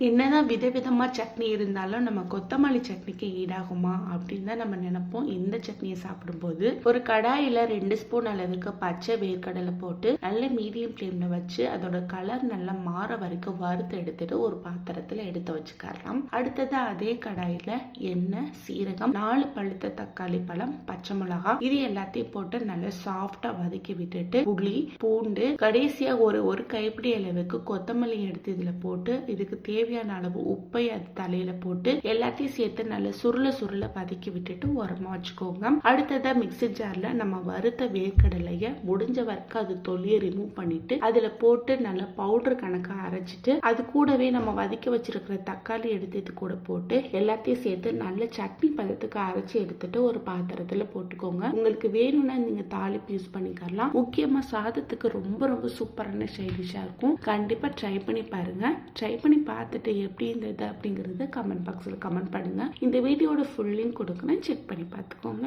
என்னதான் விதவிதமா சட்னி இருந்தாலும் நம்ம கொத்தமல்லி சட்னிக்கு ஈடாகுமா அப்படின்னு தான் நம்ம நினைப்போம். இந்த சட்னியை சாப்பிடும்போது ஒரு கடாயில 2 ஸ்பூன் அளவுக்கு பச்சை வேர்க்கடலை போட்டு நல்ல மீடியம் ஃப்ளேம்ல வச்சு அதோட கலர் நல்லா மாற வரைக்கும் வறுத்து எடுத்துட்டு ஒரு பாத்திரத்துல எடுத்து வச்சுக்கலாம். அடுத்தது அதே கடாயில எண்ணெய், சீரகம், 4 பழுத்த தக்காளி பழம், பச்சை மிளகாய் இது எல்லாத்தையும் போட்டு நல்லா சாஃப்டா வதக்கி விட்டுட்டு புளி, பூண்டு, கடைசியா ஒரு கைப்பிடி அளவுக்கு கொத்தமல்லி எடுத்து இதுல போட்டு இதுக்கு தேவையான அளவு உப்பை அது தலையில போட்டு எல்லாத்தையும் சேர்த்து நல்லா சுருள வதக்கி விட்டுட்டு உரமா வச்சுக்கோங்க. அடுத்ததா மிக்ஸி ஜார்ல நம்ம வறுத்த வேர்க்கடலைய முடிஞ்ச வரைக்கும் அது தொலியை ரிமூவ் பண்ணிட்டு அதுல போட்டு நல்லா பவுடர் கணக்கா அரைச்சிட்டு அது கூடவே நம்ம வதக்கி வச்சிருக்கிற தக்காளி எடுத்து இது கூட போட்டு எல்லாத்தையும் சேர்த்து நல்ல சட்னி பதத்துக்கு அரைச்சி எடுத்துட்டு ஒரு பாத்திரத்துல போட்டுக்கோங்க. உங்களுக்கு வேணும்னா நீங்க தாளிப்பு யூஸ் பண்ணிக்கலாம். முக்கியமா சாதத்துக்கு ரொம்ப சூப்பரான சைடிஷா இருக்கும். கண்டிப்பா ட்ரை பண்ணி பாருங்க. ட்ரை பண்ணி பார்த்துட்டு எப்படி இருந்தது அப்படிங்கறத கமெண்ட் பாக்ஸ்ல கமெண்ட் பண்ணுங்க. இந்த வீடியோட ஃபுல் லிங்க் கொடுக்குறேன், செக் பண்ணி பார்த்துக்கோங்க.